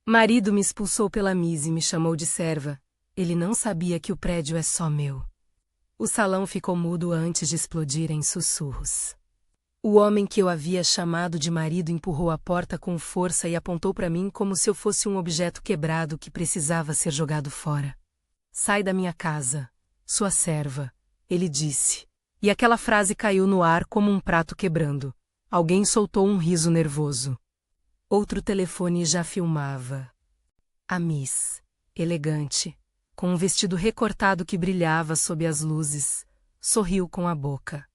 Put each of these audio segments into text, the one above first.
Marido me expulsou pela mise e me chamou de serva. Ele não sabia que o prédio é só meu. O salão ficou mudo antes de explodir em sussurros. O homem que eu havia chamado de marido empurrou a porta com força e apontou para mim como se eu fosse um objeto quebrado que precisava ser jogado fora. Sai da minha casa, sua serva, ele disse. E aquela frase caiu no ar como um prato quebrando. Alguém soltou um riso nervoso. Outro telefone já filmava. A Miss, elegante, com um vestido recortado que brilhava sob as luzes, sorriu com a boca.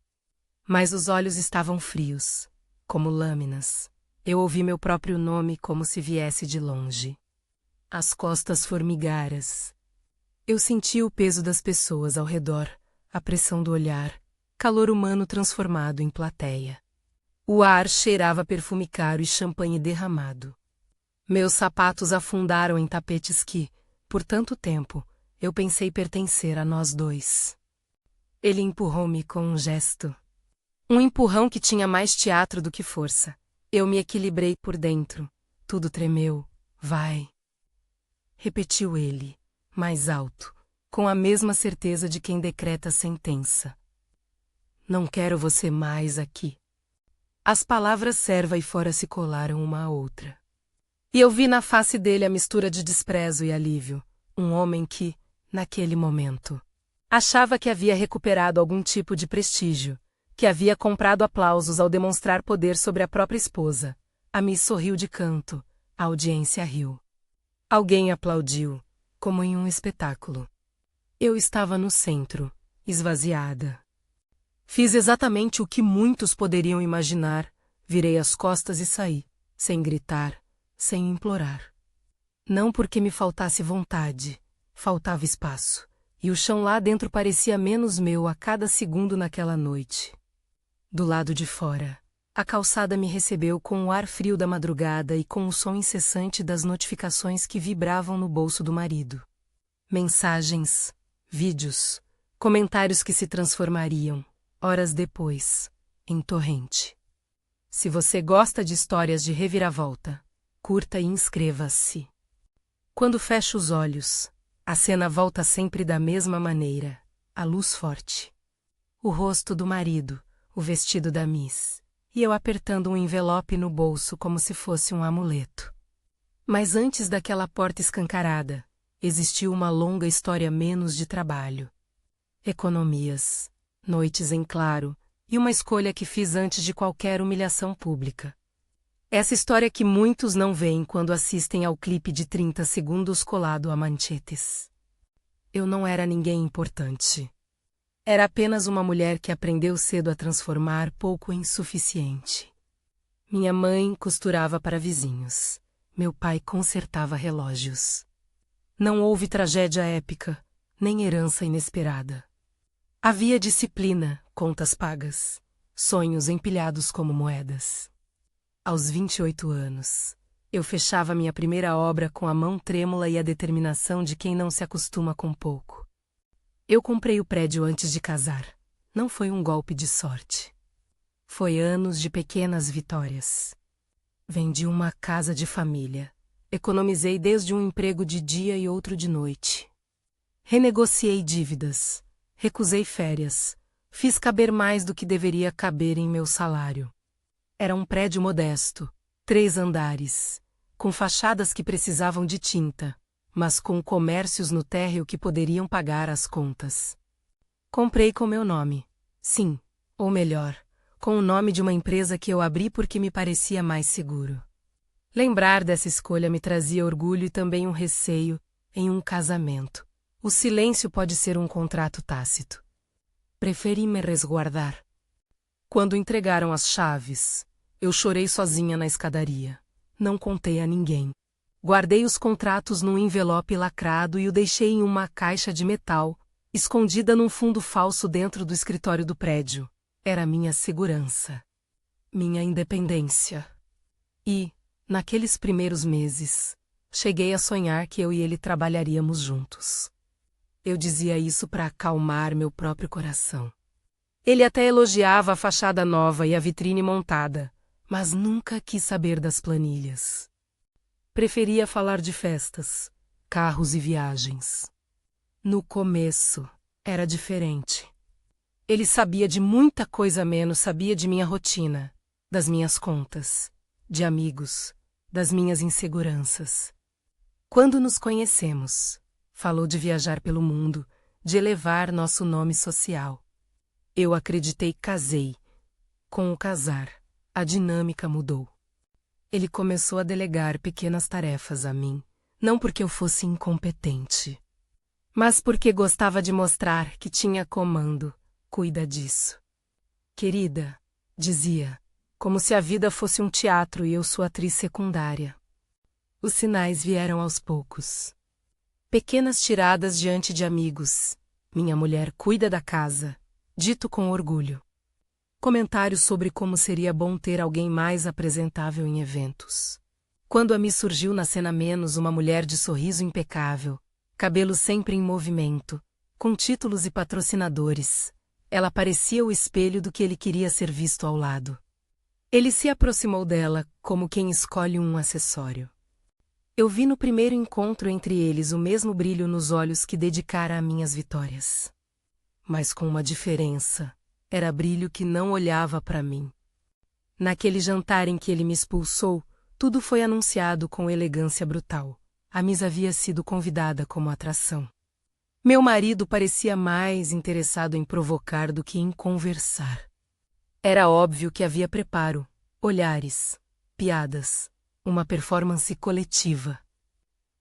Mas os olhos estavam frios, como lâminas. Eu ouvi meu próprio nome como se viesse de longe. As costas formigaras. Eu senti o peso das pessoas ao redor, a pressão do olhar, calor humano transformado em plateia. O ar cheirava perfume caro e champanhe derramado. Meus sapatos afundaram em tapetes que, por tanto tempo, eu pensei pertencer a nós dois. Ele empurrou-me com um gesto. Um empurrão que tinha mais teatro do que força. Eu me equilibrei por dentro. Tudo tremeu. Vai. Repetiu ele, mais alto, com a mesma certeza de quem decreta a sentença. Não quero você mais aqui. As palavras serva e fora se colaram uma à outra. E eu vi na face dele a mistura de desprezo e alívio. Um homem que, naquele momento, achava que havia recuperado algum tipo de prestígio, que havia comprado aplausos ao demonstrar poder sobre a própria esposa. A Miss sorriu de canto, a audiência riu. Alguém aplaudiu, como em um espetáculo. Eu estava no centro, esvaziada. Fiz exatamente o que muitos poderiam imaginar, virei as costas e saí, sem gritar, sem implorar. Não porque me faltasse vontade, faltava espaço, e o chão lá dentro parecia menos meu a cada segundo naquela noite. Do lado de fora, a calçada me recebeu com o ar frio da madrugada e com o som incessante das notificações que vibravam no bolso do marido. Mensagens, vídeos, comentários que se transformariam, horas depois, em torrente. Se você gosta de histórias de reviravolta, curta e inscreva-se. Quando fecho os olhos, a cena volta sempre da mesma maneira, a luz forte. O rosto do marido, o vestido da Miss, e eu apertando um envelope no bolso como se fosse um amuleto. Mas antes daquela porta escancarada, existiu uma longa história menos de trabalho. Economias, noites em claro, e uma escolha que fiz antes de qualquer humilhação pública. Essa história que muitos não veem quando assistem ao clipe de 30 segundos colado a manchetes. Eu não era ninguém importante. Era apenas uma mulher que aprendeu cedo a transformar pouco em suficiente. Minha mãe costurava para vizinhos. Meu pai consertava relógios. Não houve tragédia épica, nem herança inesperada. Havia disciplina, contas pagas, sonhos empilhados como moedas. Aos 28 anos, eu fechava minha primeira obra com a mão trêmula e a determinação de quem não se acostuma com pouco. Eu comprei o prédio antes de casar. Não foi um golpe de sorte. Foi anos de pequenas vitórias. Vendi uma casa de família. Economizei desde um emprego de dia e outro de noite. Renegociei dívidas. Recusei férias. Fiz caber mais do que deveria caber em meu salário. Era um prédio modesto, 3 andares, com fachadas que precisavam de tinta, mas com comércios no térreo que poderiam pagar as contas. Comprei com meu nome. Sim, ou melhor, com o nome de uma empresa que eu abri porque me parecia mais seguro. Lembrar dessa escolha me trazia orgulho e também um receio em um casamento. O silêncio pode ser um contrato tácito. Preferi me resguardar. Quando entregaram as chaves, eu chorei sozinha na escadaria. Não contei a ninguém. Guardei os contratos num envelope lacrado e o deixei em uma caixa de metal, escondida num fundo falso dentro do escritório do prédio. Era minha segurança. Minha independência. E, naqueles primeiros meses, cheguei a sonhar que eu e ele trabalharíamos juntos. Eu dizia isso para acalmar meu próprio coração. Ele até elogiava a fachada nova e a vitrine montada, mas nunca quis saber das planilhas. Preferia falar de festas, carros e viagens. No começo, era diferente. Ele sabia de muita coisa menos, sabia de minha rotina, das minhas contas, de amigos, das minhas inseguranças. Quando nos conhecemos, falou de viajar pelo mundo, de elevar nosso nome social. Eu acreditei, casei. Com o casar, a dinâmica mudou. Ele começou a delegar pequenas tarefas a mim, não porque eu fosse incompetente, mas porque gostava de mostrar que tinha comando. Cuida disso. Querida, dizia, como se a vida fosse um teatro e eu sua atriz secundária. Os sinais vieram aos poucos. Pequenas tiradas diante de amigos. Minha mulher cuida da casa, dito com orgulho. Comentários sobre como seria bom ter alguém mais apresentável em eventos. Quando a mim surgiu na cena menos uma mulher de sorriso impecável, cabelo sempre em movimento, com títulos e patrocinadores, ela parecia o espelho do que ele queria ser visto ao lado. Ele se aproximou dela como quem escolhe um acessório. Eu vi no primeiro encontro entre eles o mesmo brilho nos olhos que dedicara a minhas vitórias. Mas com uma diferença. Era brilho que não olhava para mim. Naquele jantar em que ele me expulsou, tudo foi anunciado com elegância brutal. A Miss havia sido convidada como atração. Meu marido parecia mais interessado em provocar do que em conversar. Era óbvio que havia preparo, olhares, piadas, uma performance coletiva.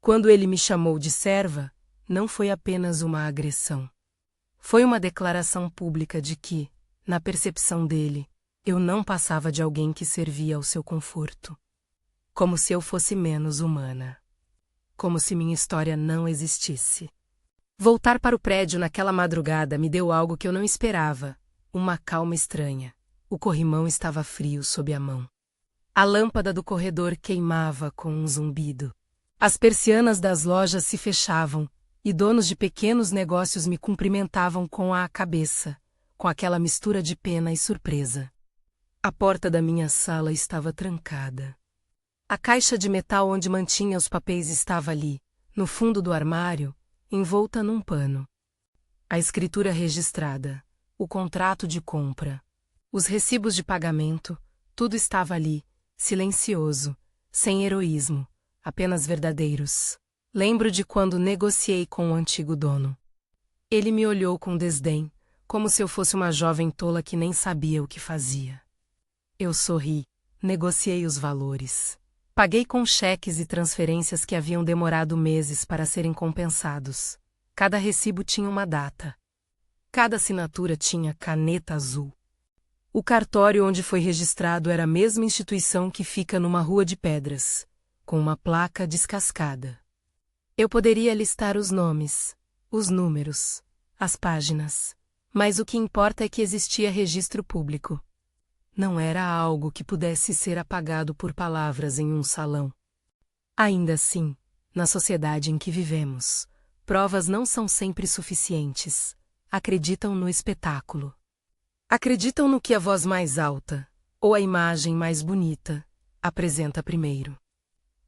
Quando ele me chamou de serva, não foi apenas uma agressão. Foi uma declaração pública de que, na percepção dele, eu não passava de alguém que servia ao seu conforto. Como se eu fosse menos humana. Como se minha história não existisse. Voltar para o prédio naquela madrugada me deu algo que eu não esperava, uma calma estranha. O corrimão estava frio sob a mão. A lâmpada do corredor queimava com um zumbido. As persianas das lojas se fechavam, e donos de pequenos negócios me cumprimentavam com a cabeça, com aquela mistura de pena e surpresa. A porta da minha sala estava trancada. A caixa de metal onde mantinha os papéis estava ali, no fundo do armário, envolta num pano. A escritura registrada, o contrato de compra, os recibos de pagamento, tudo estava ali, silencioso, sem heroísmo, apenas verdadeiros. Lembro de quando negociei com o antigo dono. Ele me olhou com desdém, como se eu fosse uma jovem tola que nem sabia o que fazia. Eu sorri, negociei os valores. Paguei com cheques e transferências que haviam demorado meses para serem compensados. Cada recibo tinha uma data. Cada assinatura tinha caneta azul. O cartório onde foi registrado era a mesma instituição que fica numa rua de pedras, com uma placa descascada. Eu poderia listar os nomes, os números, as páginas, mas o que importa é que existia registro público. Não era algo que pudesse ser apagado por palavras em um salão. Ainda assim, na sociedade em que vivemos, provas não são sempre suficientes. Acreditam no espetáculo. Acreditam no que a voz mais alta, ou a imagem mais bonita, apresenta primeiro.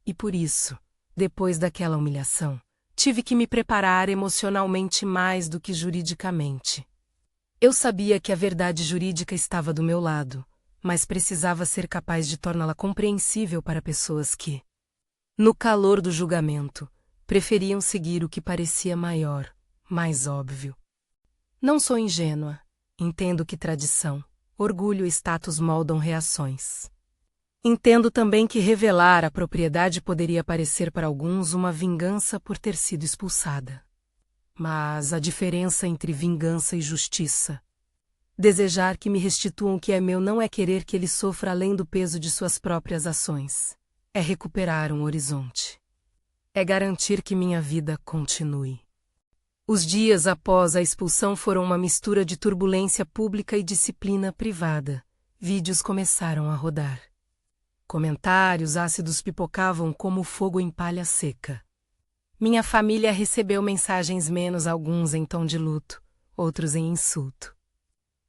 E por isso, depois daquela humilhação, tive que me preparar emocionalmente mais do que juridicamente. Eu sabia que a verdade jurídica estava do meu lado, mas precisava ser capaz de torná-la compreensível para pessoas que, no calor do julgamento, preferiam seguir o que parecia maior, mais óbvio. Não sou ingênua, entendo que tradição, orgulho e status moldam reações. Entendo também que revelar a propriedade poderia parecer para alguns uma vingança por ter sido expulsada. Mas a diferença entre vingança e justiça. Desejar que me restituam o que é meu não é querer que ele sofra além do peso de suas próprias ações. É recuperar um horizonte. É garantir que minha vida continue. Os dias após a expulsão foram uma mistura de turbulência pública e disciplina privada. Vídeos começaram a rodar. Comentários ácidos pipocavam como fogo em palha seca. Minha família recebeu mensagens menos, alguns em tom de luto, outros em insulto.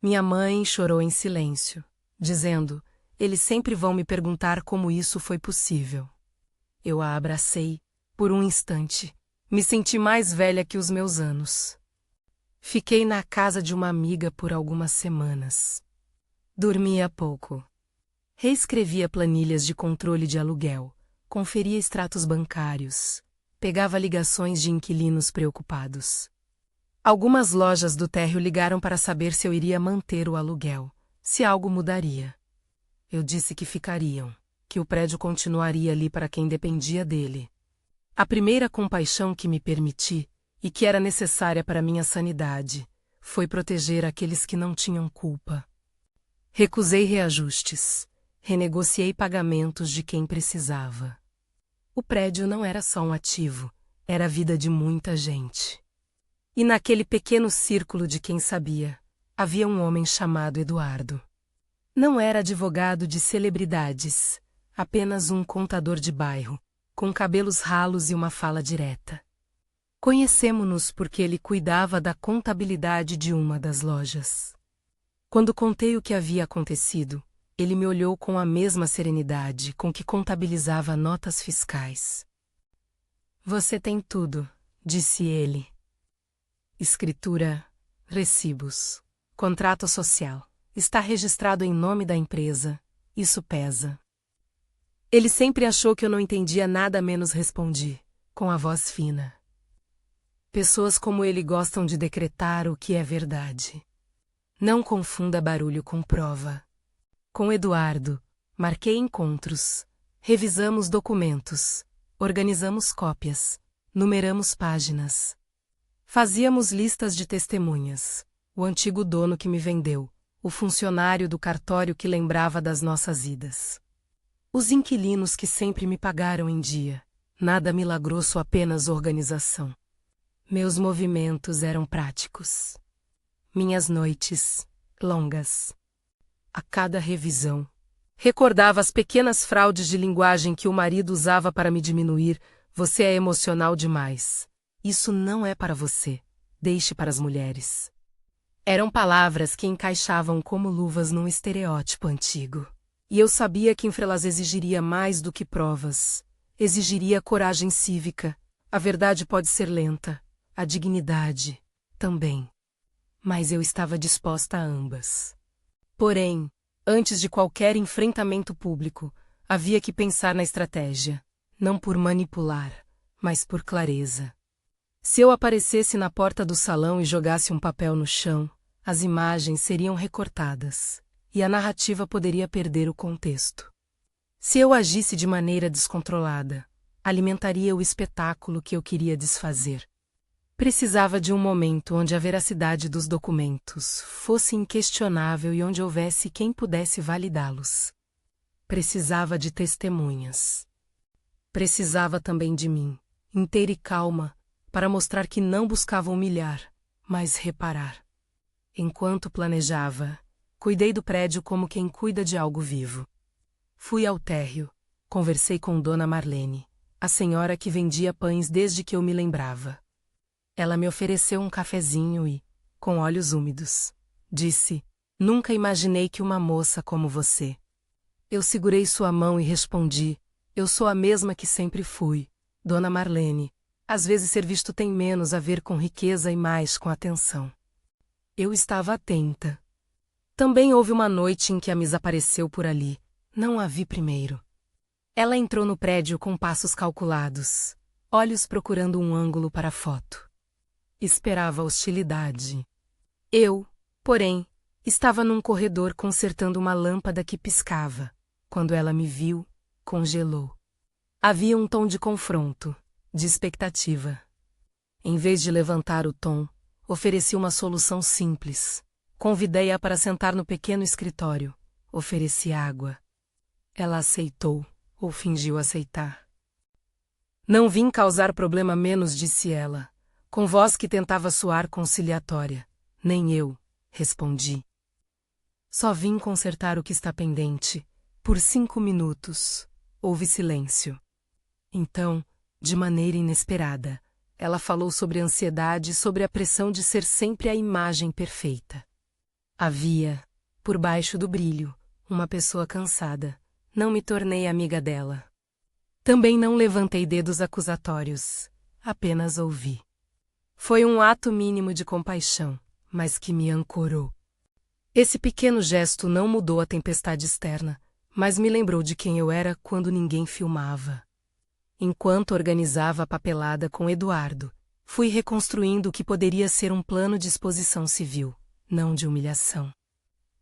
Minha mãe chorou em silêncio, dizendo: eles sempre vão me perguntar como isso foi possível. Eu a abracei. Por um instante, me senti mais velha que os meus anos. Fiquei na casa de uma amiga por algumas semanas. Dormia pouco. Reescrevia planilhas de controle de aluguel, conferia extratos bancários, pegava ligações de inquilinos preocupados. Algumas lojas do térreo ligaram para saber se eu iria manter o aluguel, se algo mudaria. Eu disse que ficariam, que o prédio continuaria ali para quem dependia dele. A primeira compaixão que me permiti, e que era necessária para minha sanidade, foi proteger aqueles que não tinham culpa. Recusei reajustes, renegociei pagamentos de quem precisava. O prédio não era só um ativo, era a vida de muita gente. E naquele pequeno círculo de quem sabia, havia um homem chamado Eduardo. Não era advogado de celebridades, apenas um contador de bairro, com cabelos ralos e uma fala direta. Conhecemo-nos porque ele cuidava da contabilidade de uma das lojas. Quando contei o que havia acontecido, ele me olhou com a mesma serenidade com que contabilizava notas fiscais. Você tem tudo, disse ele. Escritura, recibos, contrato social. Está registrado em nome da empresa. Isso pesa. Ele sempre achou que eu não entendia nada, menos respondi, com a voz fina. Pessoas como ele gostam de decretar o que é verdade. Não confunda barulho com prova. Com Eduardo, marquei encontros, revisamos documentos, organizamos cópias, numeramos páginas. Fazíamos listas de testemunhas, o antigo dono que me vendeu, o funcionário do cartório que lembrava das nossas idas. Os inquilinos que sempre me pagaram em dia, nada milagroso, apenas organização. Meus movimentos eram práticos. Minhas noites, longas. A cada revisão, recordava as pequenas fraudes de linguagem que o marido usava para me diminuir. Você é emocional demais. Isso não é para você. Deixe para as mulheres. Eram palavras que encaixavam como luvas num estereótipo antigo. E eu sabia que enfrentá-las exigiria mais do que provas. Exigiria coragem cívica. A verdade pode ser lenta. A dignidade também. Mas eu estava disposta a ambas. Porém, antes de qualquer enfrentamento público, havia que pensar na estratégia. Não por manipular, mas por clareza. Se eu aparecesse na porta do salão e jogasse um papel no chão, as imagens seriam recortadas. E a narrativa poderia perder o contexto. Se eu agisse de maneira descontrolada, alimentaria o espetáculo que eu queria desfazer. Precisava de um momento onde a veracidade dos documentos fosse inquestionável e onde houvesse quem pudesse validá-los. Precisava de testemunhas. Precisava também de mim, inteira e calma, para mostrar que não buscava humilhar, mas reparar. Enquanto planejava, cuidei do prédio como quem cuida de algo vivo. Fui ao térreo, conversei com Dona Marlene, a senhora que vendia pães desde que eu me lembrava. Ela me ofereceu um cafezinho e, com olhos úmidos, disse: "Nunca imaginei que uma moça como você." Eu segurei sua mão e respondi: "Eu sou a mesma que sempre fui, Dona Marlene. Às vezes ser visto tem menos a ver com riqueza e mais com atenção." Eu estava atenta. Também houve uma noite em que a Miss apareceu por ali. Não a vi primeiro. Ela entrou no prédio com passos calculados, olhos procurando um ângulo para a foto. Esperava hostilidade. Eu, porém, estava num corredor consertando uma lâmpada que piscava. Quando ela me viu, congelou. Havia um tom de confronto, de expectativa. Em vez de levantar o tom, ofereci uma solução simples. Convidei-a para sentar no pequeno escritório. Ofereci água. Ela aceitou, ou fingiu aceitar. "Não vim causar problema menos", disse ela, com voz que tentava soar conciliatória. "Nem eu", respondi. "Só vim consertar o que está pendente." Por 5 minutos, houve silêncio. Então, de maneira inesperada, ela falou sobre a ansiedade e sobre a pressão de ser sempre a imagem perfeita. Havia, por baixo do brilho, uma pessoa cansada. Não me tornei amiga dela. Também não levantei dedos acusatórios, apenas ouvi. Foi um ato mínimo de compaixão, mas que me ancorou. Esse pequeno gesto não mudou a tempestade externa, mas me lembrou de quem eu era quando ninguém filmava. Enquanto organizava a papelada com Eduardo, fui reconstruindo o que poderia ser um plano de exposição civil, não de humilhação.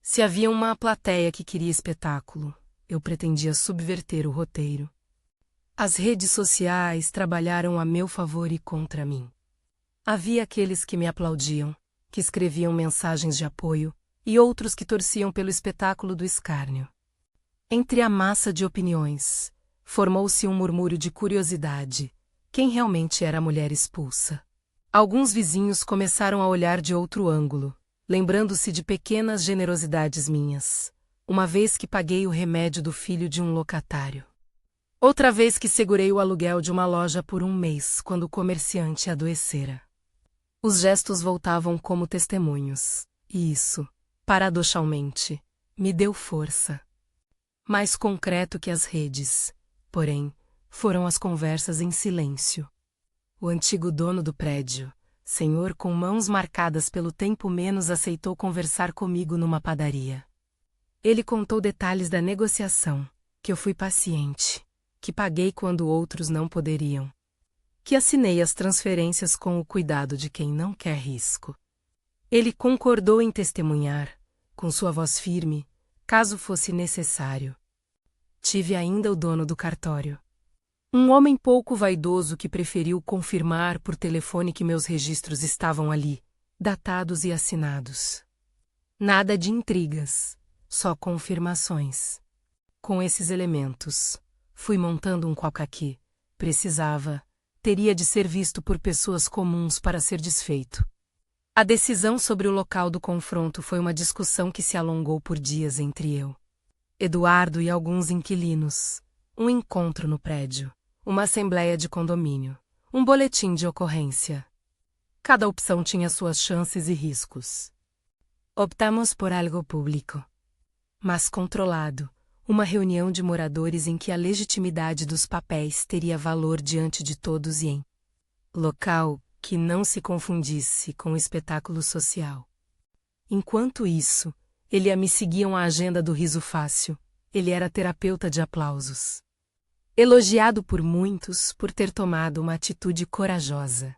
Se havia uma plateia que queria espetáculo, eu pretendia subverter o roteiro. As redes sociais trabalharam a meu favor e contra mim. Havia aqueles que me aplaudiam, que escreviam mensagens de apoio, e outros que torciam pelo espetáculo do escárnio. Entre a massa de opiniões, formou-se um murmúrio de curiosidade. Quem realmente era a mulher expulsa? Alguns vizinhos começaram a olhar de outro ângulo, lembrando-se de pequenas generosidades minhas, uma vez que paguei o remédio do filho de um locatário. Outra vez que segurei o aluguel de uma loja por um mês quando o comerciante adoecera. Os gestos voltavam como testemunhos, e isso, paradoxalmente, me deu força. Mais concreto que as redes, porém, foram as conversas em silêncio. O antigo dono do prédio, senhor com mãos marcadas pelo tempo menos, aceitou conversar comigo numa padaria. Ele contou detalhes da negociação, que eu fui paciente, que paguei quando outros não poderiam, que assinei as transferências com o cuidado de quem não quer risco. Ele concordou em testemunhar, com sua voz firme, caso fosse necessário. Tive ainda o dono do cartório. Um homem pouco vaidoso que preferiu confirmar por telefone que meus registros estavam ali, datados e assinados. Nada de intrigas, só confirmações. Com esses elementos, fui montando um qualquer que teria de ser visto por pessoas comuns para ser desfeito. A decisão sobre o local do confronto foi uma discussão que se alongou por dias entre eu, Eduardo e alguns inquilinos, um encontro no prédio, uma assembleia de condomínio, um boletim de ocorrência. Cada opção tinha suas chances e riscos. Optamos por algo público, mas controlado, uma reunião de moradores em que a legitimidade dos papéis teria valor diante de todos e em local que não se confundisse com o espetáculo social. Enquanto isso, me seguiam a agenda do riso fácil. Ele era terapeuta de aplausos. Elogiado por muitos por ter tomado uma atitude corajosa.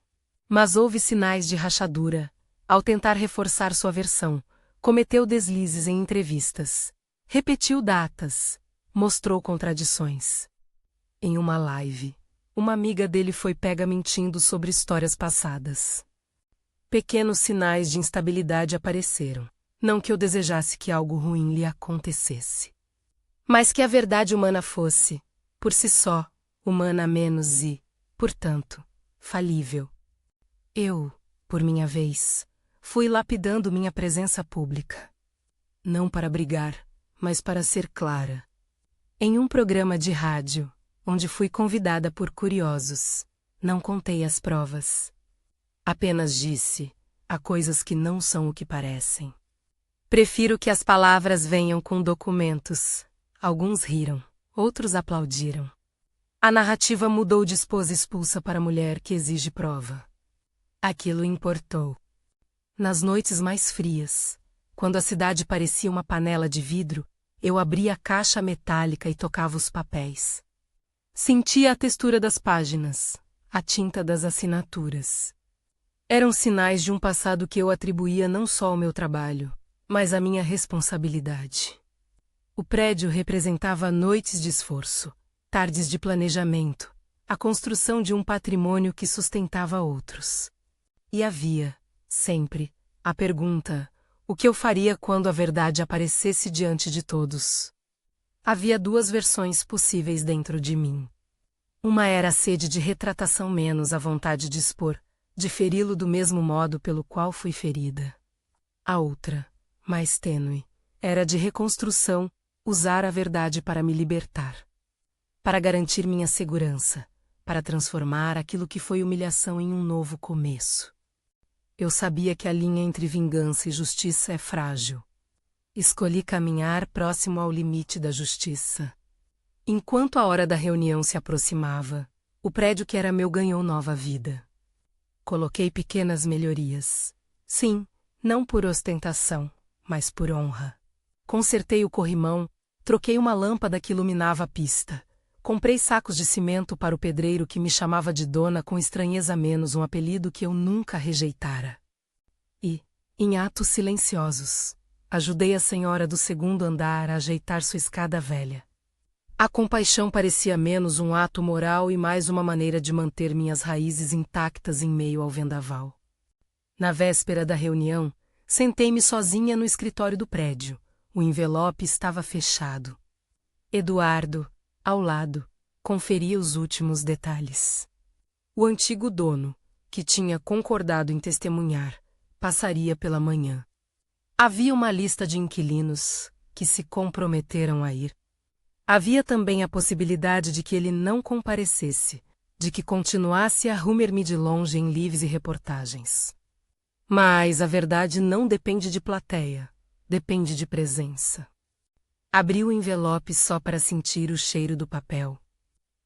Mas houve sinais de rachadura. Ao tentar reforçar sua versão, cometeu deslizes em entrevistas. Repetiu datas. Mostrou contradições. Em uma live, uma amiga dele foi pega mentindo sobre histórias passadas. Pequenos sinais de instabilidade apareceram. Não que eu desejasse que algo ruim lhe acontecesse, mas que a verdade humana fosse, por si só, humana menos e, portanto, falível. Eu, por minha vez, fui lapidando minha presença pública. Não para brigar, mas para ser clara. Em um programa de rádio, onde fui convidada por curiosos, não contei as provas. Apenas disse: há coisas que não são o que parecem. Prefiro que as palavras venham com documentos. Alguns riram, outros aplaudiram. A narrativa mudou de esposa expulsa para mulher que exige prova. Aquilo importou. Nas noites mais frias, quando a cidade parecia uma panela de vidro, eu abria a caixa metálica e tocava os papéis. Sentia a textura das páginas, a tinta das assinaturas. Eram sinais de um passado que eu atribuía não só ao meu trabalho, mas à minha responsabilidade. O prédio representava noites de esforço, tardes de planejamento, a construção de um patrimônio que sustentava outros. E havia, sempre, a pergunta: o que eu faria quando a verdade aparecesse diante de todos? Havia duas versões possíveis dentro de mim. Uma era a sede de retratação menos a vontade de expor, de feri-lo do mesmo modo pelo qual fui ferida. A outra, mais tênue, era de reconstrução, usar a verdade para me libertar. Para garantir minha segurança, para transformar aquilo que foi humilhação em um novo começo. Eu sabia que a linha entre vingança e justiça é frágil. Escolhi caminhar próximo ao limite da justiça. Enquanto a hora da reunião se aproximava, o prédio que era meu ganhou nova vida. Coloquei pequenas melhorias. Sim, não por ostentação, mas por honra. Consertei o corrimão, troquei uma lâmpada que iluminava a pista. Comprei sacos de cimento para o pedreiro que me chamava de dona com estranheza menos um apelido que eu nunca rejeitara. E, em atos silenciosos, ajudei a senhora do segundo andar a ajeitar sua escada velha. A compaixão parecia menos um ato moral e mais uma maneira de manter minhas raízes intactas em meio ao vendaval. Na véspera da reunião, sentei-me sozinha no escritório do prédio. O envelope estava fechado. Eduardo, ao lado, conferia os últimos detalhes. O antigo dono, que tinha concordado em testemunhar, passaria pela manhã. Havia uma lista de inquilinos que se comprometeram a ir. Havia também a possibilidade de que ele não comparecesse, de que continuasse a rumer-me de longe em lives e reportagens. Mas a verdade não depende de plateia, depende de presença. Abri o envelope só para sentir o cheiro do papel.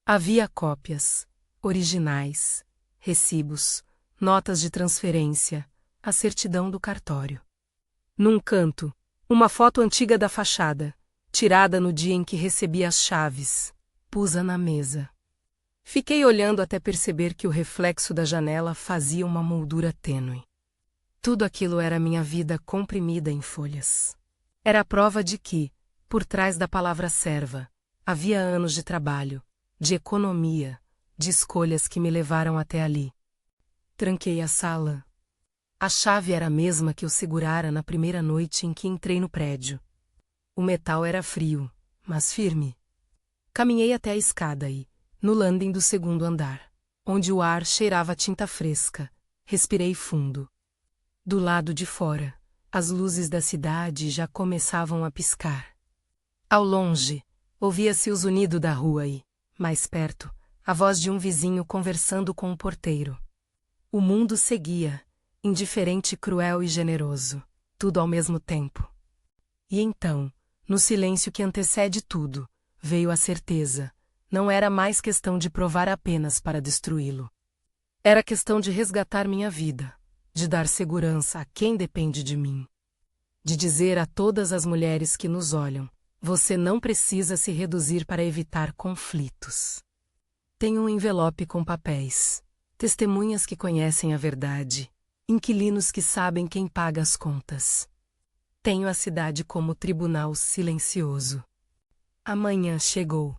Havia cópias, originais, recibos, notas de transferência, a certidão do cartório. Num canto, uma foto antiga da fachada, tirada no dia em que recebi as chaves, pus-a na mesa. Fiquei olhando até perceber que o reflexo da janela fazia uma moldura tênue. Tudo aquilo era minha vida comprimida em folhas. Era a prova de que, por trás da palavra serva, havia anos de trabalho, de economia, de escolhas que me levaram até ali. Tranquei a sala. A chave era a mesma que eu segurara na primeira noite em que entrei no prédio. O metal era frio, mas firme. Caminhei até a escada e, no landing do segundo andar, onde o ar cheirava a tinta fresca, respirei fundo. Do lado de fora, as luzes da cidade já começavam a piscar. Ao longe, ouvia-se o zunido da rua e, mais perto, a voz de um vizinho conversando com o porteiro. O mundo seguia, indiferente, cruel e generoso, tudo ao mesmo tempo. E então, no silêncio que antecede tudo, veio a certeza. Não era mais questão de provar apenas para destruí-lo. Era questão de resgatar minha vida, de dar segurança a quem depende de mim. De dizer a todas as mulheres que nos olham, você não precisa se reduzir para evitar conflitos. Tenho um envelope com papéis, testemunhas que conhecem a verdade, inquilinos que sabem quem paga as contas. Tenho a cidade como tribunal silencioso. Amanhã chegou.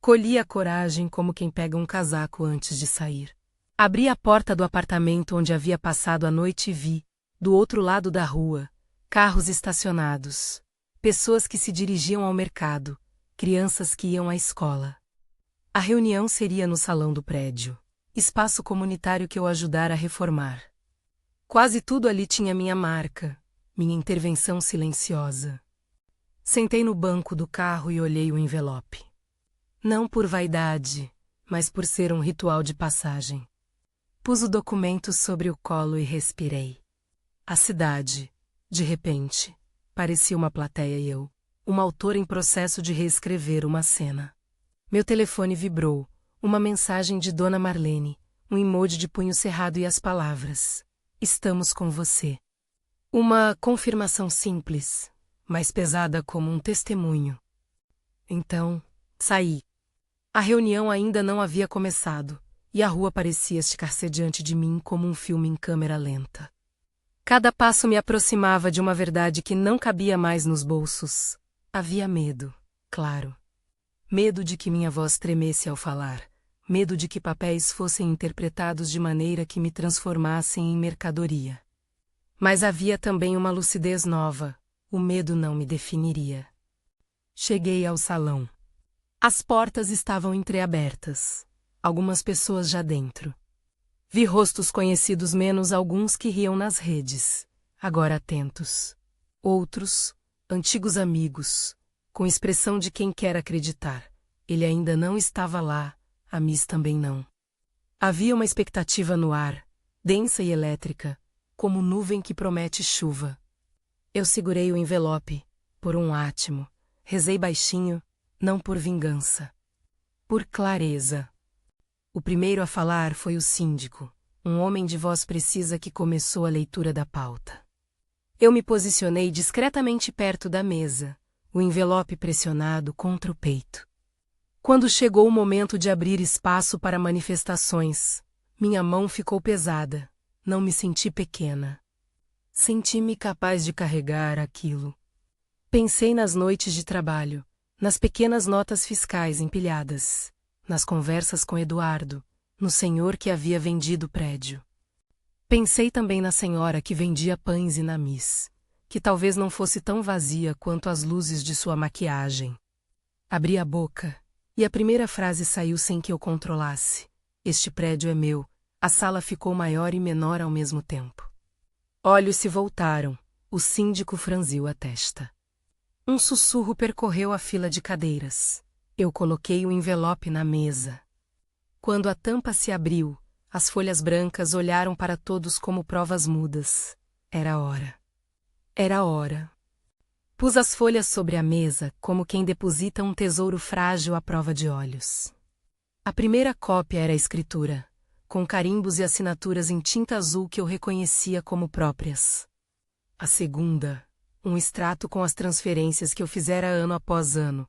Colhi a coragem como quem pega um casaco antes de sair. Abri a porta do apartamento onde havia passado a noite e vi, do outro lado da rua, carros estacionados, pessoas que se dirigiam ao mercado, crianças que iam à escola. A reunião seria no salão do prédio, espaço comunitário que eu ajudara a reformar. Quase tudo ali tinha minha marca, minha intervenção silenciosa. Sentei no banco do carro e olhei o envelope. Não por vaidade, mas por ser um ritual de passagem. Pus o documento sobre o colo e respirei. A cidade, de repente, parecia uma plateia e eu, uma autora em processo de reescrever uma cena. Meu telefone vibrou, uma mensagem de Dona Marlene, um emoji de punho cerrado e as palavras: "Estamos com você." Uma confirmação simples, mas pesada como um testemunho. Então, saí. A reunião ainda não havia começado, e a rua parecia esticar-se diante de mim como um filme em câmera lenta. Cada passo me aproximava de uma verdade que não cabia mais nos bolsos. Havia medo, claro. Medo de que minha voz tremesse ao falar, medo de que papéis fossem interpretados de maneira que me transformassem em mercadoria. Mas havia também uma lucidez nova. O medo não me definiria. Cheguei ao salão. As portas estavam entreabertas. Algumas pessoas já dentro. Vi rostos conhecidos menos alguns que riam nas redes, agora atentos. Outros, antigos amigos, com expressão de quem quer acreditar. Ele ainda não estava lá, a Miss também não. Havia uma expectativa no ar, densa e elétrica, como nuvem que promete chuva. Eu segurei o envelope, por um átimo, rezei baixinho, Não por vingança. Por clareza. O primeiro a falar foi o síndico, um homem de voz precisa que começou a leitura da pauta. Eu me posicionei discretamente perto da mesa, o envelope pressionado contra o peito. Quando chegou o momento de abrir espaço para manifestações, minha mão ficou pesada, não me senti pequena. Senti-me capaz de carregar aquilo. Pensei nas noites de trabalho, nas pequenas notas fiscais empilhadas, nas conversas com Eduardo, no senhor que havia vendido o prédio. Pensei também na senhora que vendia pães e namis, que talvez não fosse tão vazia quanto as luzes de sua maquiagem. Abri a boca, e a primeira frase saiu sem que eu controlasse. Este prédio é meu. A sala ficou maior e menor ao mesmo tempo. Olhos se voltaram, o síndico franziu a testa. Um sussurro percorreu a fila de cadeiras. Eu coloquei o envelope na mesa. Quando a tampa se abriu, as folhas brancas olharam para todos como provas mudas. Era hora. Era hora. Pus as folhas sobre a mesa como quem deposita um tesouro frágil à prova de olhos. A primeira cópia era a escritura, com carimbos e assinaturas em tinta azul que eu reconhecia como próprias. A segunda, um extrato com as transferências que eu fizera ano após ano.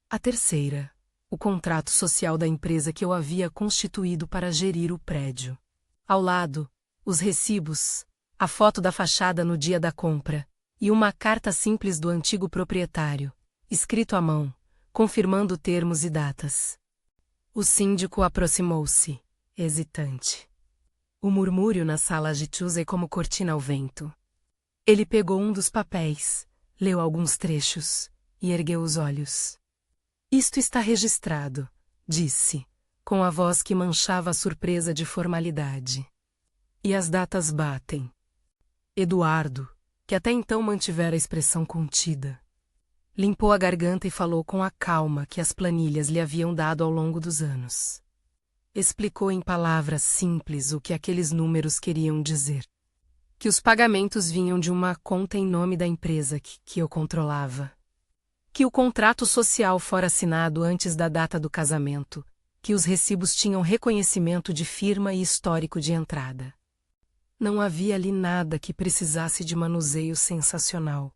A terceira, o contrato social da empresa que eu havia constituído para gerir o prédio. Ao lado, os recibos, a foto da fachada no dia da compra e uma carta simples do antigo proprietário, escrito à mão, confirmando termos e datas. O síndico aproximou-se, hesitante. O murmúrio na sala agitou-se como cortina ao vento. Ele pegou um dos papéis, leu alguns trechos e ergueu os olhos. Isto está registrado, disse, com a voz que manchava a surpresa de formalidade. E as datas batem. Eduardo, que até então mantivera a expressão contida, limpou a garganta e falou com a calma que as planilhas lhe haviam dado ao longo dos anos. Explicou em palavras simples o que aqueles números queriam dizer. Que os pagamentos vinham de uma conta em nome da empresa que eu controlava. Que o contrato social fora assinado antes da data do casamento, que os recibos tinham reconhecimento de firma e histórico de entrada. Não havia ali nada que precisasse de manuseio sensacional.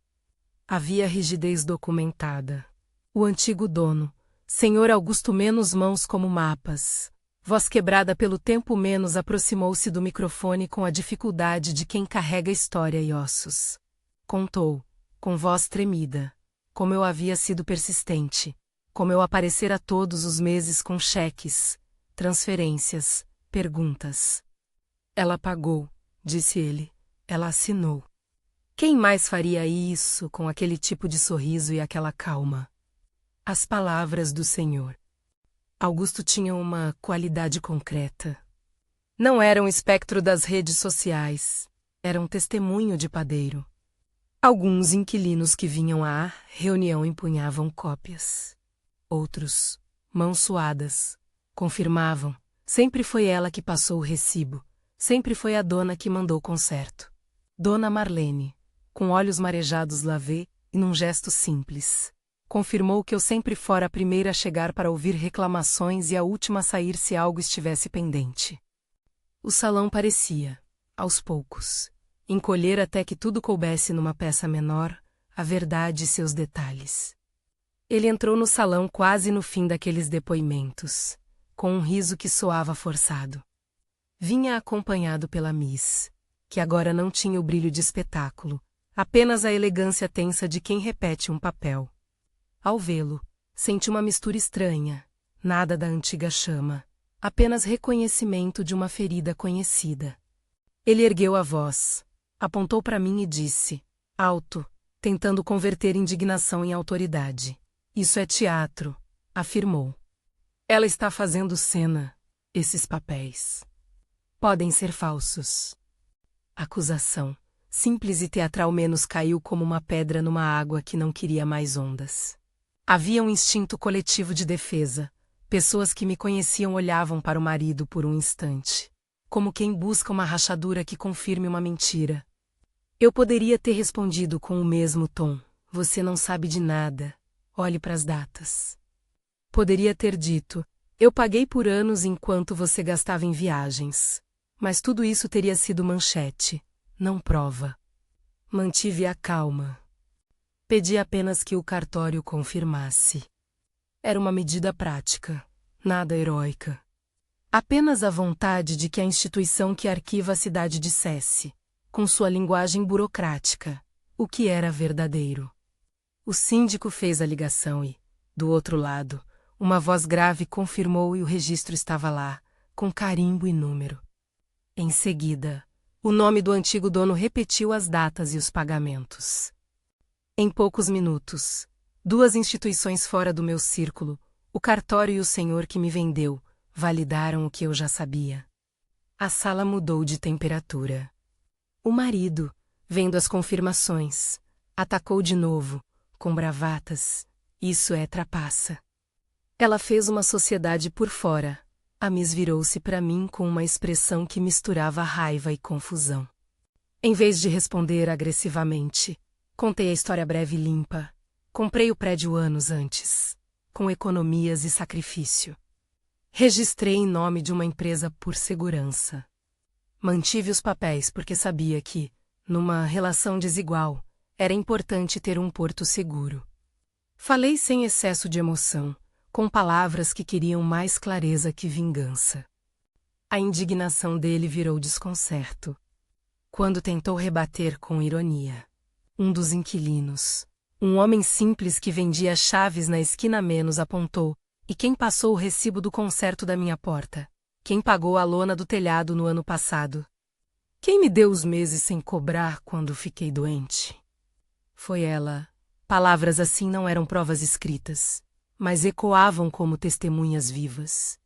Havia rigidez documentada. O antigo dono, senhor Augusto menos mãos como mapas, voz quebrada pelo tempo menos aproximou-se do microfone com a dificuldade de quem carrega história e ossos. Contou, com voz tremida, como eu havia sido persistente, como eu aparecera todos os meses com cheques, transferências, perguntas. Ela pagou, disse ele. Ela assinou. Quem mais faria isso com aquele tipo de sorriso e aquela calma? As palavras do Senhor. Augusto tinha uma qualidade concreta. Não era um espectro das redes sociais, era um testemunho de padeiro. Alguns inquilinos que vinham à reunião empunhavam cópias. Outros, mãos suadas, confirmavam. Sempre foi ela que passou o recibo. Sempre foi a dona que mandou conserto. Dona Marlene, com olhos marejados lá vê, e num gesto simples. Confirmou que eu sempre fora a primeira a chegar para ouvir reclamações e a última a sair se algo estivesse pendente. O salão parecia, aos poucos, encolher até que tudo coubesse numa peça menor, a verdade e seus detalhes. Ele entrou no salão quase no fim daqueles depoimentos, com um riso que soava forçado. Vinha acompanhado pela Miss, que agora não tinha o brilho de espetáculo, apenas a elegância tensa de quem repete um papel. Ao vê-lo, senti uma mistura estranha, nada da antiga chama, apenas reconhecimento de uma ferida conhecida. Ele ergueu a voz, apontou para mim e disse, alto, tentando converter indignação em autoridade. Isso é teatro, afirmou. Ela está fazendo cena, esses papéis. Podem ser falsos. Acusação, simples e teatral menos caiu como uma pedra numa água que não queria mais ondas. Havia um instinto coletivo de defesa. Pessoas que me conheciam olhavam para o marido por um instante, como quem busca uma rachadura que confirme uma mentira. Eu poderia ter respondido com o mesmo tom. Você não sabe de nada. Olhe para as datas. Poderia ter dito: eu paguei por anos enquanto você gastava em viagens. Mas tudo isso teria sido manchete, não prova. Mantive a calma. Pedi apenas que o cartório confirmasse. Era uma medida prática, nada heróica. Apenas a vontade de que a instituição que arquiva a cidade dissesse, com sua linguagem burocrática, o que era verdadeiro. O síndico fez a ligação e, do outro lado, uma voz grave confirmou e o registro estava lá, com carimbo e número. Em seguida, o nome do antigo dono repetiu as datas e os pagamentos. Em poucos minutos, duas instituições fora do meu círculo, o cartório e o senhor que me vendeu, validaram o que eu já sabia. A sala mudou de temperatura. O marido, vendo as confirmações, atacou de novo, com bravatas. Isso é trapaça. Ela fez uma sociedade por fora. A Miss virou-se para mim com uma expressão que misturava raiva e confusão. Em vez de responder agressivamente, contei a história breve e limpa. Comprei o prédio anos antes, com economias e sacrifício. Registrei em nome de uma empresa por segurança. Mantive os papéis porque sabia que, numa relação desigual, era importante ter um porto seguro. Falei sem excesso de emoção, com palavras que queriam mais clareza que vingança. A indignação dele virou desconcerto. Quando tentou rebater com ironia. Um dos inquilinos, um homem simples que vendia chaves na esquina menos, apontou: e quem passou o recibo do conserto da minha porta? Quem pagou a lona do telhado no ano passado? Quem me deu os meses sem cobrar quando fiquei doente? Foi ela. Palavras assim não eram provas escritas, mas ecoavam como testemunhas vivas.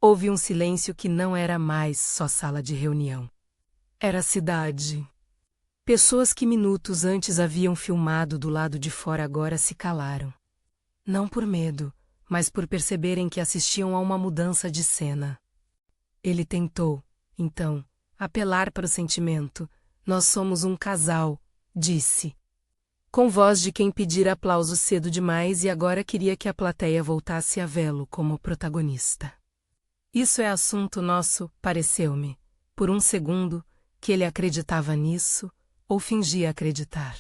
Houve um silêncio que não era mais só sala de reunião. Era cidade. Pessoas que minutos antes haviam filmado do lado de fora agora se calaram. Não por medo, mas por perceberem que assistiam a uma mudança de cena. Ele tentou, então, apelar para o sentimento. Nós somos um casal, disse. Com voz de quem pedira aplauso cedo demais e agora queria que a plateia voltasse a vê-lo como protagonista. Isso é assunto nosso, pareceu-me, por um segundo, que ele acreditava nisso, ou fingia acreditar.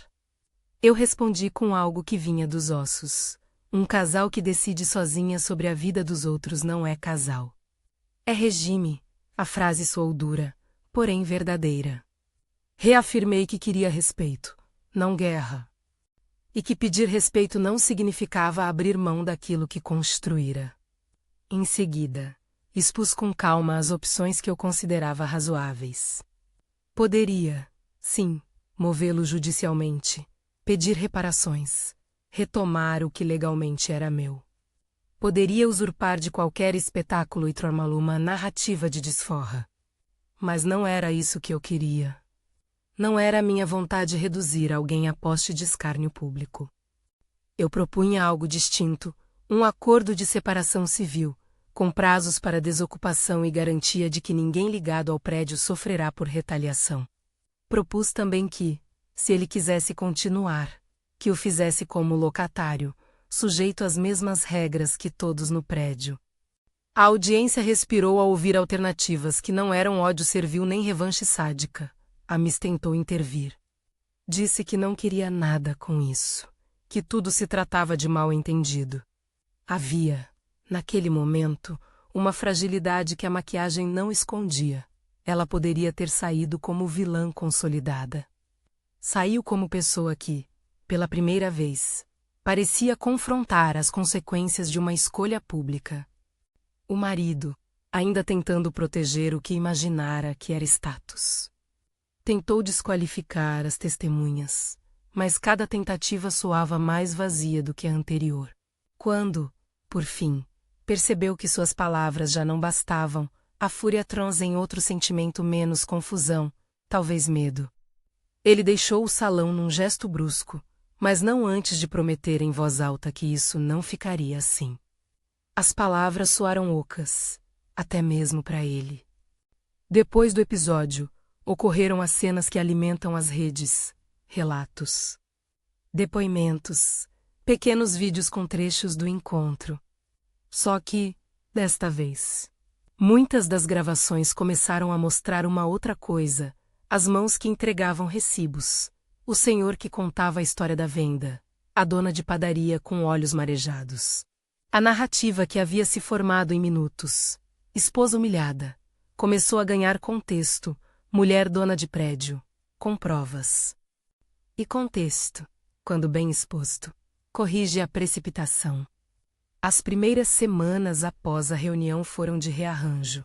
Eu respondi com algo que vinha dos ossos. Um casal que decide sozinha sobre a vida dos outros não é casal. É regime. A frase soou dura, porém verdadeira. Reafirmei que queria respeito, não guerra. E que pedir respeito não significava abrir mão daquilo que construíra. Em seguida, expus com calma as opções que eu considerava razoáveis. Poderia, sim, movê-lo judicialmente, pedir reparações, retomar o que legalmente era meu. Poderia usurpar de qualquer espetáculo e torná-lo uma narrativa de desforra. Mas não era isso que eu queria. Não era a minha vontade reduzir alguém a poste de escárnio público. Eu propunha algo distinto, um acordo de separação civil, com prazos para desocupação e garantia de que ninguém ligado ao prédio sofrerá por retaliação. Propus também que, se ele quisesse continuar, que o fizesse como locatário, sujeito às mesmas regras que todos no prédio. A audiência respirou ao ouvir alternativas que não eram ódio servil nem revanche sádica. A Miss tentou intervir. Disse que não queria nada com isso, que tudo se tratava de mal-entendido. Havia, naquele momento, uma fragilidade que a maquiagem não escondia. Ela poderia ter saído como vilã consolidada. Saiu como pessoa que, pela primeira vez, parecia confrontar as consequências de uma escolha pública. O marido, ainda tentando proteger o que imaginara que era status. Tentou desqualificar as testemunhas, mas cada tentativa soava mais vazia do que a anterior. Quando, por fim, percebeu que suas palavras já não bastavam, a fúria trouxe em outro sentimento menos confusão, talvez medo. Ele deixou o salão num gesto brusco, mas não antes de prometer em voz alta que isso não ficaria assim. As palavras soaram ocas, até mesmo para ele. Depois do episódio, ocorreram as cenas que alimentam as redes, relatos, depoimentos, pequenos vídeos com trechos do encontro. Só que, desta vez, muitas das gravações começaram a mostrar uma outra coisa: as mãos que entregavam recibos, o senhor que contava a história da venda, a dona de padaria com olhos marejados. A narrativa que havia se formado em minutos. Esposa humilhada. Começou a ganhar contexto. Mulher dona de prédio. Com provas. E contexto, quando bem exposto, corrige a precipitação. As primeiras semanas após a reunião foram de rearranjo.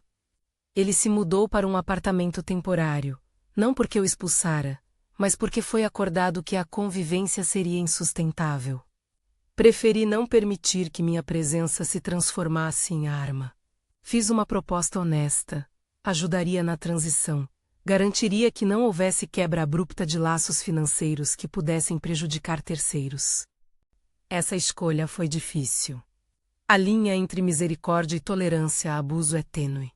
Ele se mudou para um apartamento temporário, não porque o expulsara, mas porque foi acordado que a convivência seria insustentável. Preferi não permitir que minha presença se transformasse em arma. Fiz uma proposta honesta, ajudaria na transição, garantiria que não houvesse quebra abrupta de laços financeiros que pudessem prejudicar terceiros. Essa escolha foi difícil. A linha entre misericórdia e tolerância a abuso é tênue.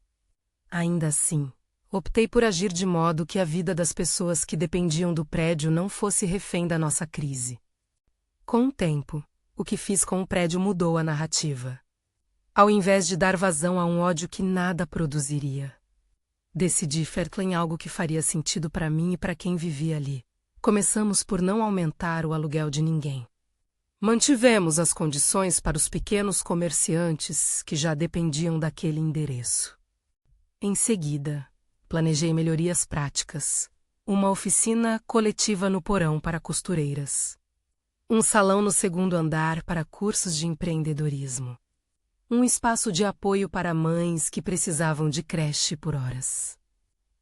Ainda assim, optei por agir de modo que a vida das pessoas que dependiam do prédio não fosse refém da nossa crise. Com o tempo, o que fiz com o prédio mudou a narrativa. Ao invés de dar vazão a um ódio que nada produziria, decidi focar em algo que faria sentido para mim e para quem vivia ali. Começamos por não aumentar o aluguel de ninguém. Mantivemos as condições para os pequenos comerciantes que já dependiam daquele endereço. Em seguida, planejei melhorias práticas. Uma oficina coletiva no porão para costureiras. Um salão no segundo andar para cursos de empreendedorismo. Um espaço de apoio para mães que precisavam de creche por horas.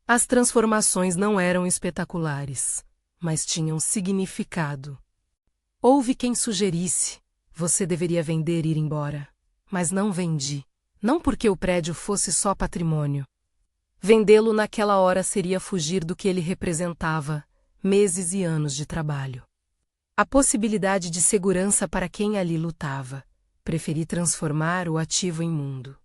As transformações não eram espetaculares, mas tinham significado. Houve quem sugerisse: você deveria vender e ir embora. Mas não vendi. Não porque o prédio fosse só patrimônio. Vendê-lo naquela hora seria fugir do que ele representava, meses e anos de trabalho. A possibilidade de segurança para quem ali lutava. Preferi transformar o ativo em mundo.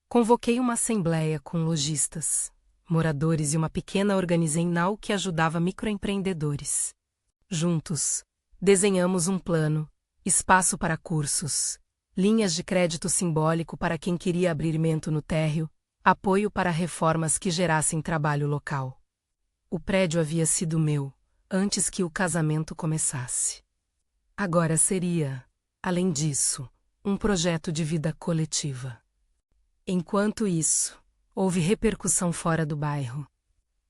Convoquei uma assembleia com lojistas, moradores e uma pequena organização que ajudava microempreendedores. Juntos, desenhamos um plano, espaço para cursos, linhas de crédito simbólico para quem queria abrimento no térreo, apoio para reformas que gerassem trabalho local. O prédio havia sido meu, antes que o casamento começasse. Agora seria, além disso, um projeto de vida coletiva. Enquanto isso, houve repercussão fora do bairro.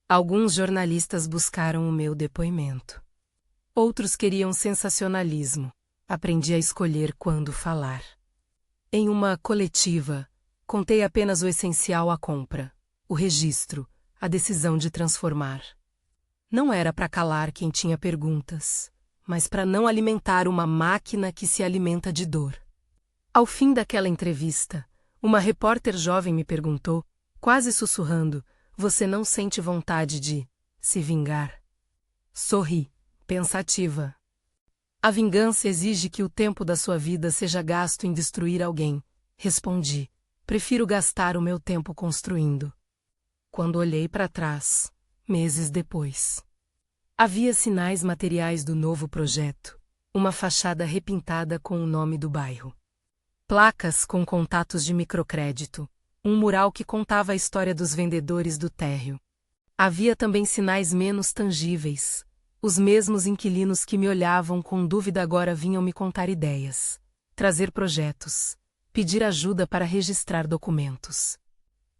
Alguns jornalistas buscaram o meu depoimento. Outros queriam sensacionalismo. Aprendi a escolher quando falar. Em uma coletiva, contei apenas o essencial: a compra, o registro, a decisão de transformar. Não era para calar quem tinha perguntas, mas para não alimentar uma máquina que se alimenta de dor. Ao fim daquela entrevista, uma repórter jovem me perguntou, quase sussurrando: você não sente vontade de se vingar? Sorri, pensativa. A vingança exige que o tempo da sua vida seja gasto em destruir alguém. Respondi: prefiro gastar o meu tempo construindo. Quando olhei para trás, meses depois, havia sinais materiais do novo projeto, uma fachada repintada com o nome do bairro. Placas com contatos de microcrédito, um mural que contava a história dos vendedores do térreo. Havia também sinais menos tangíveis. Os mesmos inquilinos que me olhavam com dúvida agora vinham me contar ideias, trazer projetos, pedir ajuda para registrar documentos.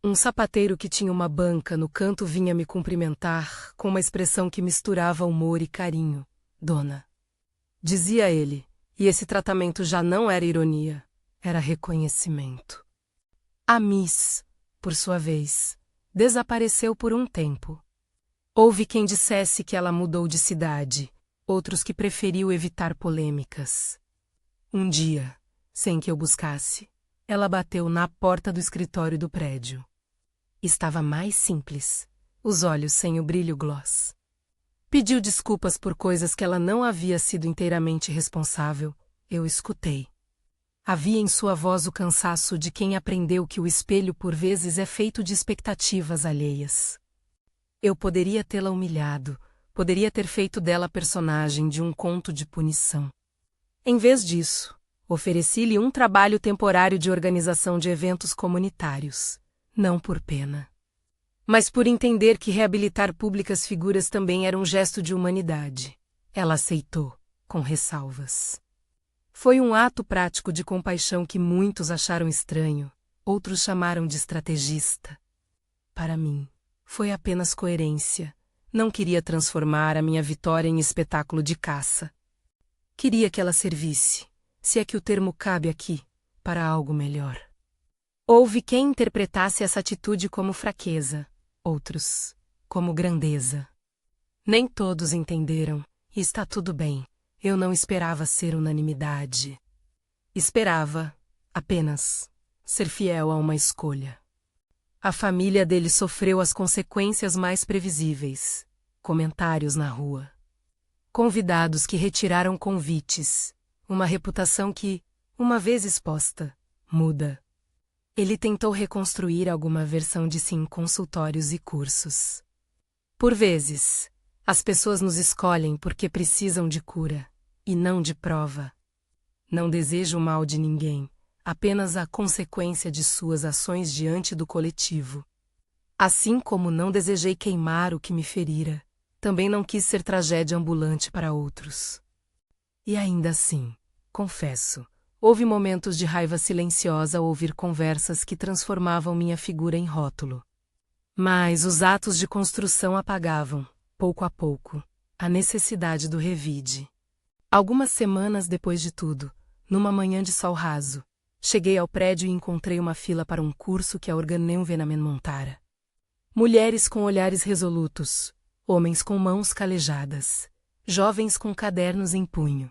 Um sapateiro que tinha uma banca no canto vinha me cumprimentar com uma expressão que misturava humor e carinho. Dona. Dizia ele, e esse tratamento já não era ironia, era reconhecimento. A Miss, por sua vez, desapareceu por um tempo. Houve quem dissesse que ela mudou de cidade, outros que preferiu evitar polêmicas. Um dia, sem que eu buscasse, ela bateu na porta do escritório do prédio. Estava mais simples, os olhos sem o brilho gloss. Pediu desculpas por coisas que ela não havia sido inteiramente responsável. Eu escutei. Havia em sua voz o cansaço de quem aprendeu que o espelho por vezes é feito de expectativas alheias. Eu poderia tê-la humilhado, poderia ter feito dela personagem de um conto de punição. Em vez disso, Ofereci-lhe um trabalho temporário de organização de eventos comunitários, não por pena, mas por entender que reabilitar públicas figuras também era um gesto de humanidade. Ela aceitou, com ressalvas. Foi um ato prático de compaixão que muitos acharam estranho, outros chamaram de estrategista. Para mim, foi apenas coerência. Não queria transformar a minha vitória em espetáculo de caça. Queria que ela servisse, se é que o termo cabe aqui, para algo melhor. Houve quem interpretasse essa atitude como fraqueza, outros como grandeza. Nem todos entenderam, e está tudo bem. Eu não esperava ser unanimidade. Esperava, apenas, ser fiel a uma escolha. A família dele sofreu as consequências mais previsíveis. Comentários na rua. Convidados que retiraram convites. Uma reputação que, uma vez exposta, muda. Ele tentou reconstruir alguma versão de si em consultórios e cursos. Por vezes, as pessoas nos escolhem porque precisam de cura, e não de prova. Não desejo o mal de ninguém, apenas a consequência de suas ações diante do coletivo. Assim como não desejei queimar o que me ferira, também não quis ser tragédia ambulante para outros. E ainda assim, confesso, houve momentos de raiva silenciosa ao ouvir conversas que transformavam minha figura em rótulo. Mas os atos de construção apagavam, pouco a pouco, a necessidade do revide. Algumas semanas depois de tudo, numa manhã de sol raso, cheguei ao prédio e encontrei uma fila para um curso que a Organenvenamen montara. Mulheres com olhares resolutos, homens com mãos calejadas, jovens com cadernos em punho.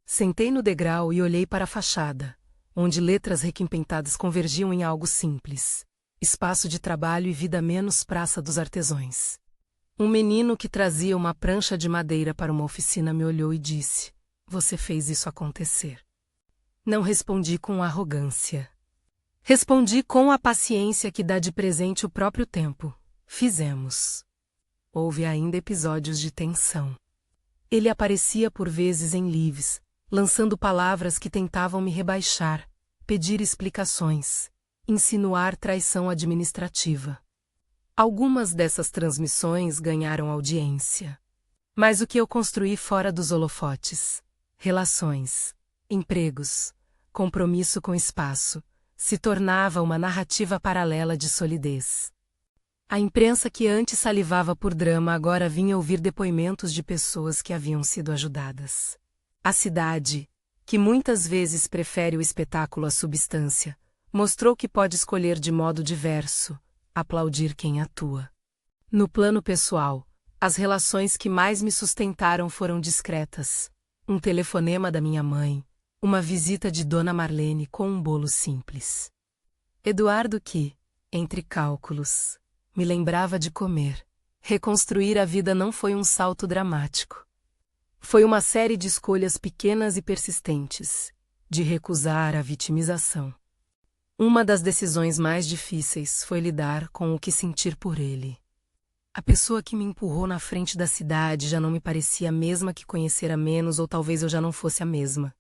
Sentei no degrau e olhei para a fachada, onde letras requintentadas convergiam em algo simples: espaço de trabalho e vida menos praça dos artesãos. Um menino que trazia uma prancha de madeira para uma oficina me olhou e disse: "Você fez isso acontecer." Não respondi com arrogância. Respondi com a paciência que dá de presente o próprio tempo. Fizemos. Houve ainda episódios de tensão. Ele aparecia por vezes em lives, lançando palavras que tentavam me rebaixar, pedir explicações, insinuar traição administrativa. Algumas dessas transmissões ganharam audiência. Mas o que eu construí fora dos holofotes, relações, empregos, compromisso com espaço, se tornava uma narrativa paralela de solidez. A imprensa que antes salivava por drama agora vinha ouvir depoimentos de pessoas que haviam sido ajudadas. A cidade, que muitas vezes prefere o espetáculo à substância, mostrou que pode escolher de modo diverso, aplaudir quem atua. No plano pessoal, as relações que mais me sustentaram foram discretas. Um telefonema da minha mãe, uma visita de Dona Marlene com um bolo simples. Eduardo que, entre cálculos, me lembrava de comer. Reconstruir a vida não foi um salto dramático. Foi uma série de escolhas pequenas e persistentes, de recusar a vitimização. Uma das decisões mais difíceis foi lidar com o que sentir por ele. A pessoa que me empurrou na frente da cidade já não me parecia a mesma que conhecera menos, ou talvez eu já não fosse a mesma.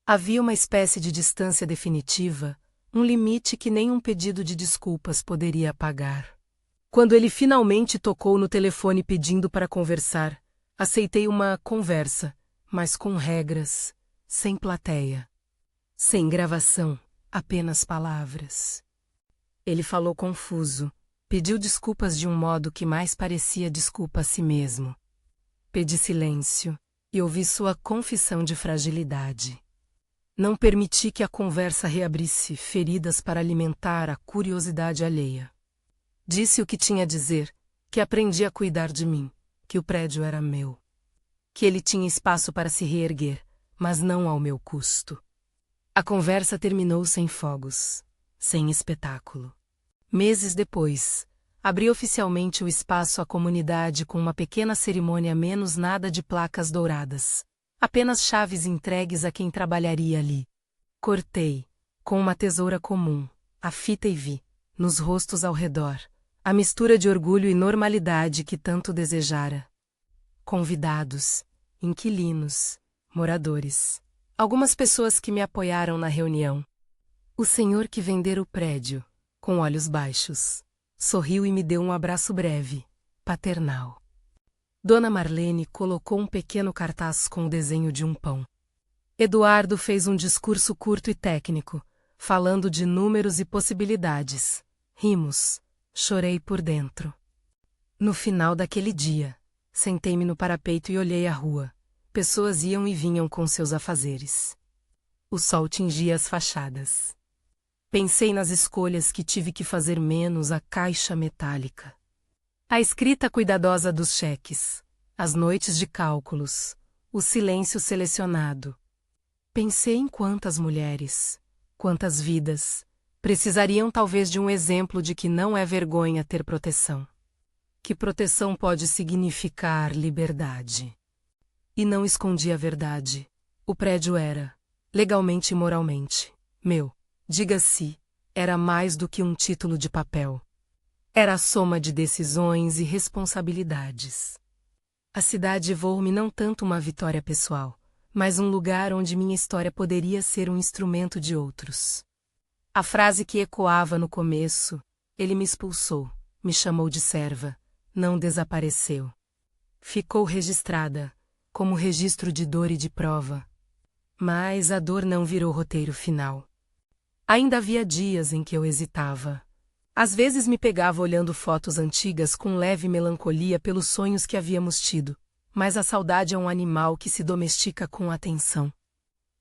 Havia uma espécie de distância definitiva, um limite que nem um pedido de desculpas poderia apagar. Quando ele finalmente tocou no telefone pedindo para conversar, aceitei uma conversa, mas com regras, sem plateia, sem gravação, apenas palavras. Ele falou confuso, pediu desculpas de um modo que mais parecia desculpa a si mesmo. Pedi silêncio e ouvi sua confissão de fragilidade. Não permiti que a conversa reabrisse feridas para alimentar a curiosidade alheia. Disse o que tinha a dizer, que aprendi a cuidar de mim, que o prédio era meu. Que ele tinha espaço para se reerguer, mas não ao meu custo. A conversa terminou sem fogos, sem espetáculo. Meses depois, abri oficialmente o espaço à comunidade com uma pequena cerimônia, menos nada de placas douradas. Apenas chaves entregues a quem trabalharia ali. Cortei, com uma tesoura comum, a fita e vi, nos rostos ao redor, a mistura de orgulho e normalidade que tanto desejara. Convidados, inquilinos, moradores, Algumas pessoas que me apoiaram na reunião. O senhor que vendera o prédio, com olhos baixos, sorriu e me deu um abraço breve, paternal. Dona Marlene colocou um pequeno cartaz com o desenho de um pão. Eduardo fez um discurso curto e técnico, falando de números e possibilidades. Rimos. Chorei por dentro. No final daquele dia, sentei-me no parapeito e olhei a rua. Pessoas iam e vinham com seus afazeres. O sol tingia as fachadas. Pensei nas escolhas que tive que fazer menos a caixa metálica. A escrita cuidadosa dos cheques, as noites de cálculos, o silêncio selecionado. Pensei em quantas mulheres, quantas vidas, precisariam talvez de um exemplo de que não é vergonha ter proteção. Que proteção pode significar liberdade. E não escondi a verdade. O prédio era, legalmente e moralmente, meu. Diga-se, era mais do que um título de papel. Era a soma de decisões e responsabilidades. A cidade voou-me não tanto uma vitória pessoal, mas um lugar onde minha história poderia ser um instrumento de outros. A frase que ecoava no começo, ele me expulsou, me chamou de serva, não desapareceu. Ficou registrada, como registro de dor e de prova. Mas a dor não virou roteiro final. Ainda havia dias em que eu hesitava. Às vezes me pegava olhando fotos antigas com leve melancolia pelos sonhos que havíamos tido, mas a saudade é um animal que se domestica com atenção.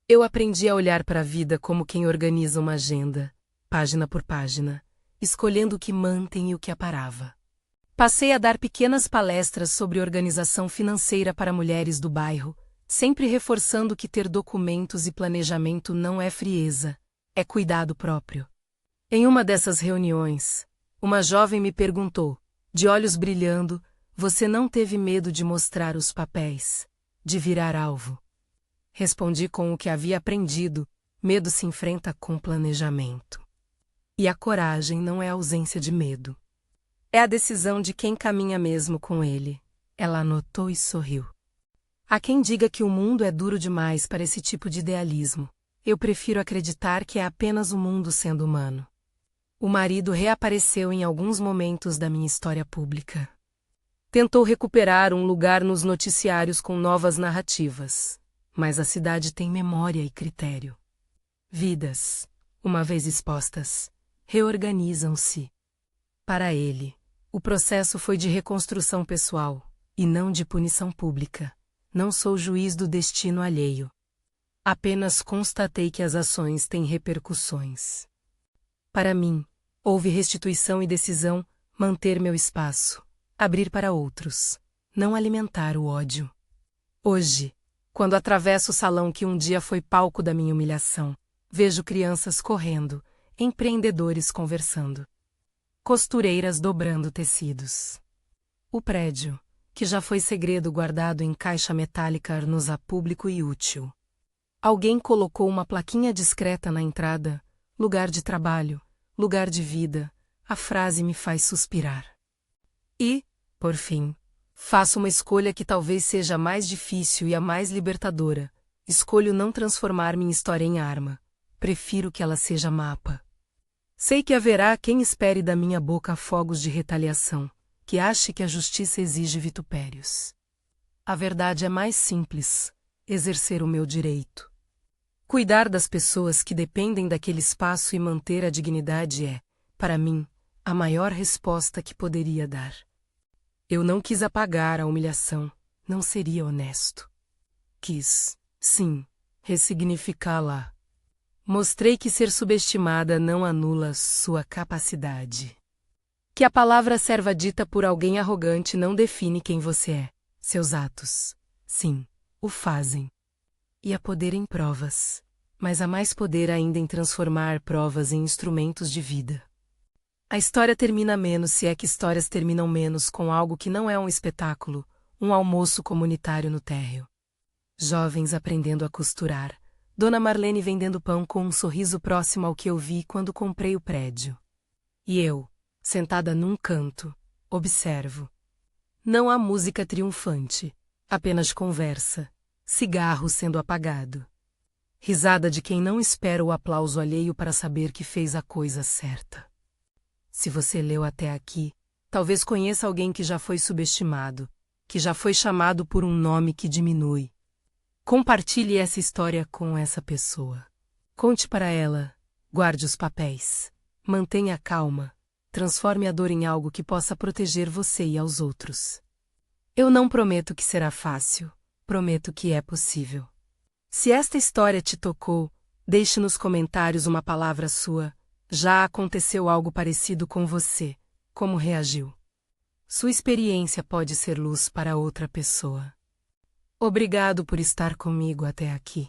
Eu aprendi a olhar para a vida como quem organiza uma agenda, página por página, escolhendo o que mantém e o que aparava. Passei a dar pequenas palestras sobre organização financeira para mulheres do bairro, sempre reforçando que ter documentos e planejamento não é frieza, é cuidado próprio. Em uma dessas reuniões, uma jovem me perguntou, de olhos brilhando, você não teve medo de mostrar os papéis, de virar alvo? Respondi com o que havia aprendido, medo se enfrenta com planejamento. E a coragem não é a ausência de medo. É a decisão de quem caminha mesmo com ele. Ela anotou e sorriu. Há quem diga que o mundo é duro demais para esse tipo de idealismo. Eu prefiro acreditar que é apenas o mundo sendo humano. O marido reapareceu em alguns momentos da minha história pública. Tentou recuperar um lugar nos noticiários com novas narrativas, mas a cidade tem memória e critério. Vidas, uma vez expostas, reorganizam-se. Para ele, o processo foi de reconstrução pessoal, e não de punição pública. Não sou juiz do destino alheio. Apenas constatei que as ações têm repercussões. Para mim, houve restituição e decisão, manter meu espaço, abrir para outros, não alimentar o ódio. Hoje, quando atravesso o salão que um dia foi palco da minha humilhação, vejo crianças correndo, empreendedores conversando, costureiras dobrando tecidos. O prédio, que já foi segredo guardado em caixa metálica, tornou-se público e útil. Alguém colocou uma plaquinha discreta na entrada, lugar de trabalho, lugar de vida, a frase me faz suspirar. E, por fim, faço uma escolha que talvez seja a mais difícil e a mais libertadora. Escolho não transformar minha história em arma. Prefiro que ela seja mapa. Sei que haverá quem espere da minha boca fogos de retaliação, que ache que a justiça exige vitupérios. A verdade é mais simples, exercer o meu direito. Cuidar das pessoas que dependem daquele espaço e manter a dignidade é, para mim, a maior resposta que poderia dar. Eu não quis apagar a humilhação, não seria honesto. Quis, sim, ressignificá-la. Mostrei que ser subestimada não anula sua capacidade. Que a palavra serva dita por alguém arrogante não define quem você é. Seus atos, sim, o fazem. E há poder em provas, mas há mais poder ainda em transformar provas em instrumentos de vida. A história termina menos se é que histórias terminam menos com algo que não é um espetáculo, um almoço comunitário no térreo. Jovens aprendendo a costurar, Dona Marlene vendendo pão com um sorriso próximo ao que eu vi quando comprei o prédio. E eu, sentada num canto, observo. Não há música triunfante, apenas conversa, cigarro sendo apagado. Risada de quem não espera o aplauso alheio para saber que fez a coisa certa. Se você leu até aqui, talvez conheça alguém que já foi subestimado, que já foi chamado por um nome que diminui. Compartilhe essa história com essa pessoa. Conte para ela, guarde os papéis, mantenha calma, transforme a dor em algo que possa proteger você e aos outros. Eu não prometo que será fácil, prometo que é possível. Se esta história te tocou, deixe nos comentários uma palavra sua. Já aconteceu algo parecido com você? Como reagiu? Sua experiência pode ser luz para outra pessoa. Obrigado por estar comigo até aqui.